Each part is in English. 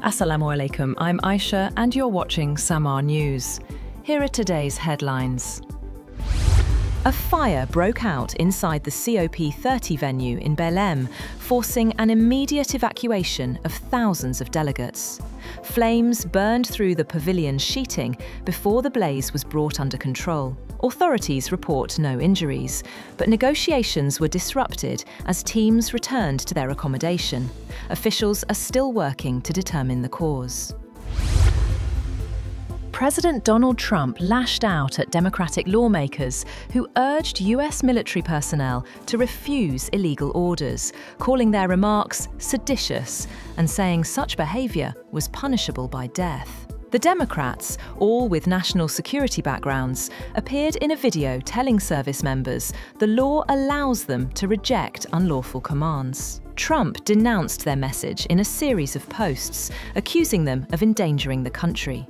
Assalamu alaikum, I'm Aisha and you're watching Samar News. Here are today's headlines. A fire broke out inside the COP30 venue in Belém, forcing an immediate evacuation of thousands of delegates. Flames burned through the pavilion sheeting before the blaze was brought under control. Authorities report no injuries, but negotiations were disrupted as teams returned to their accommodation. Officials are still working to determine the cause. President Donald Trump lashed out at Democratic lawmakers who urged US military personnel to refuse illegal orders, calling their remarks seditious and saying such behavior was punishable by death. The Democrats, all with national security backgrounds, appeared in a video telling service members the law allows them to reject unlawful commands. Trump denounced their message in a series of posts, accusing them of endangering the country.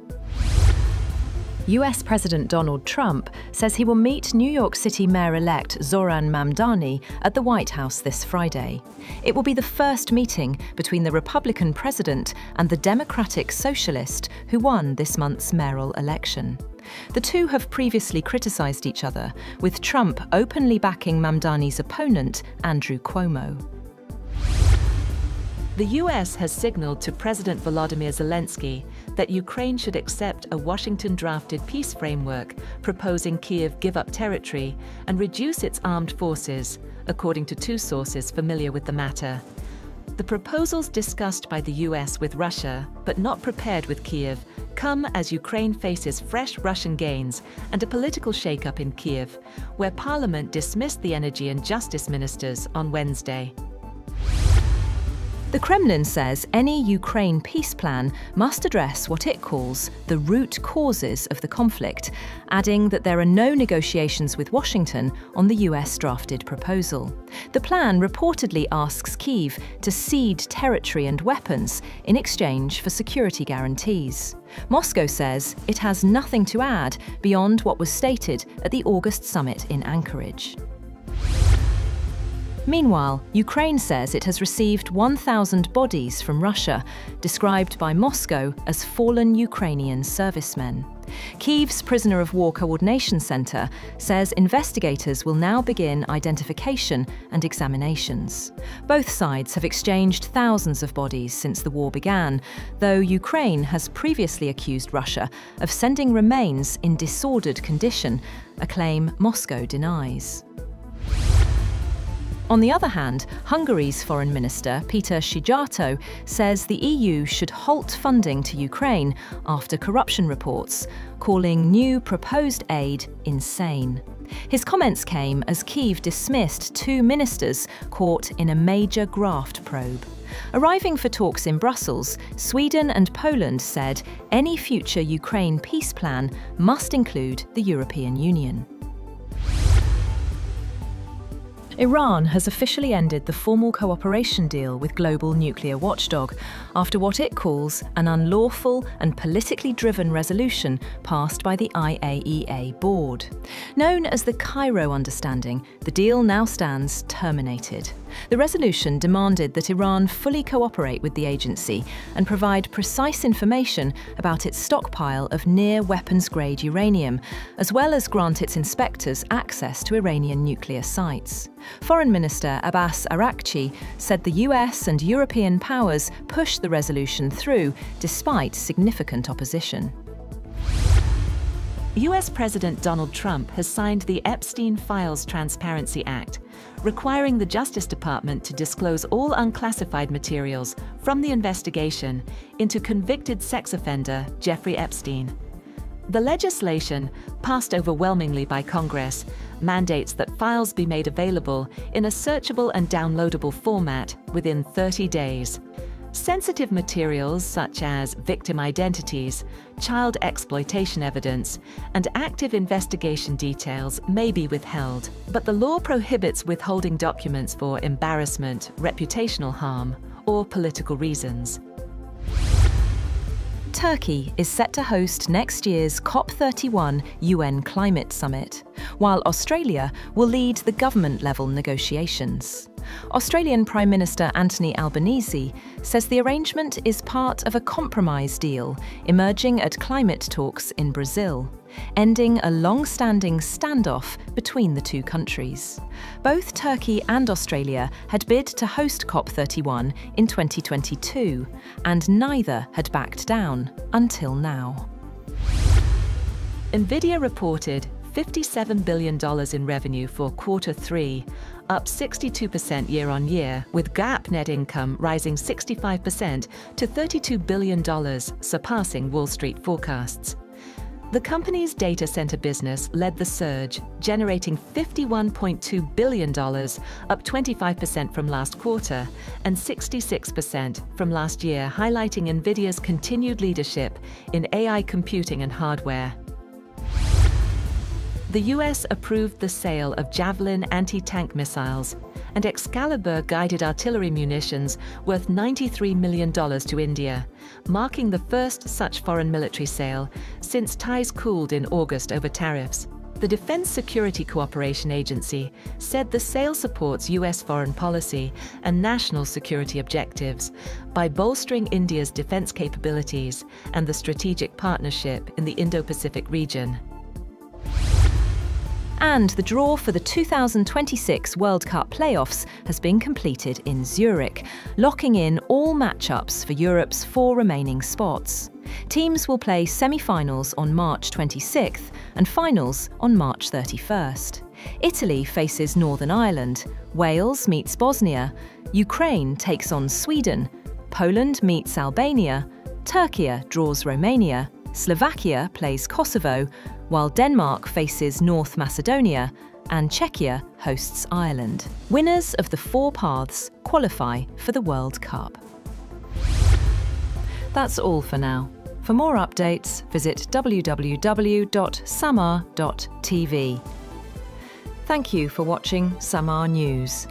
US President Donald Trump says he will meet New York City Mayor-elect Zohran Mamdani at the White House this Friday. It will be the first meeting between the Republican president and the Democratic socialist who won this month's mayoral election. The two have previously criticized each other, with Trump openly backing Mamdani's opponent, Andrew Cuomo. The US has signaled to President Volodymyr Zelensky that Ukraine should accept a Washington-drafted peace framework proposing Kyiv give up territory and reduce its armed forces, according to two sources familiar with the matter. The proposals discussed by the US with Russia, but not prepared with Kyiv, come as Ukraine faces fresh Russian gains and a political shake-up in Kyiv, where Parliament dismissed the energy and justice ministers on Wednesday. The Kremlin says any Ukraine peace plan must address what it calls the root causes of the conflict, adding that there are no negotiations with Washington on the US-drafted proposal. The plan reportedly asks Kyiv to cede territory and weapons in exchange for security guarantees. Moscow says it has nothing to add beyond what was stated at the August summit in Anchorage. Meanwhile, Ukraine says it has received 1,000 bodies from Russia, described by Moscow as fallen Ukrainian servicemen. Kyiv's Prisoner of War Coordination Center says investigators will now begin identification and examinations. Both sides have exchanged thousands of bodies since the war began, though Ukraine has previously accused Russia of sending remains in disordered condition, a claim Moscow denies. On the other hand, Hungary's Foreign Minister, Peter Szijjártó, says the EU should halt funding to Ukraine after corruption reports, calling new proposed aid insane. His comments came as Kyiv dismissed two ministers caught in a major graft probe. Arriving for talks in Brussels, Sweden and Poland said any future Ukraine peace plan must include the European Union. Iran has officially ended the formal cooperation deal with global nuclear watchdog after what it calls an unlawful and politically driven resolution passed by the IAEA board. Known as the Cairo Understanding, the deal now stands terminated. The resolution demanded that Iran fully cooperate with the agency and provide precise information about its stockpile of near-weapons-grade uranium, as well as grant its inspectors access to Iranian nuclear sites. Foreign Minister Abbas Araghchi said the US and European powers pushed the resolution through despite significant opposition. US President Donald Trump has signed the Epstein Files Transparency Act, requiring the Justice Department to disclose all unclassified materials from the investigation into convicted sex offender Jeffrey Epstein. The legislation, passed overwhelmingly by Congress, mandates that files be made available in a searchable and downloadable format within 30 days. Sensitive materials such as victim identities, child exploitation evidence, and active investigation details may be withheld, but the law prohibits withholding documents for embarrassment, reputational harm, or political reasons. Turkey is set to host next year's COP31 UN Climate Summit, while Australia will lead the government-level negotiations. Australian Prime Minister Anthony Albanese says the arrangement is part of a compromise deal emerging at climate talks in Brazil, ending a long-standing standoff between the two countries. Both Turkey and Australia had bid to host COP31 in 2022, and neither had backed down until now. Nvidia reported $57 billion in revenue for Q3, up 62% year-on-year, with GAAP net income rising 65% to $32 billion, surpassing Wall Street forecasts. The company's data center business led the surge, generating $51.2 billion, up 25% from last quarter and 66% from last year, highlighting Nvidia's continued leadership in AI computing and hardware. The US approved the sale of Javelin anti-tank missiles and Excalibur guided artillery munitions worth $93 million to India, marking the first such foreign military sale since ties cooled in August over tariffs. The Defense Security Cooperation Agency said the sale supports US foreign policy and national security objectives by bolstering India's defense capabilities and the strategic partnership in the Indo-Pacific region. And the draw for the 2026 World Cup playoffs has been completed in Zurich, locking in all matchups for Europe's 4 remaining spots. Teams will play semi-finals on March 26th and finals on March 31st. Italy faces Northern Ireland, Wales meets Bosnia, Ukraine takes on Sweden, Poland meets Albania, Turkey draws Romania, Slovakia plays Kosovo, while Denmark faces North Macedonia and Czechia hosts Ireland. Winners of the 4 paths qualify for the World Cup. That's all for now. For more updates, visit www.samar.tv. Thank you for watching Samar News.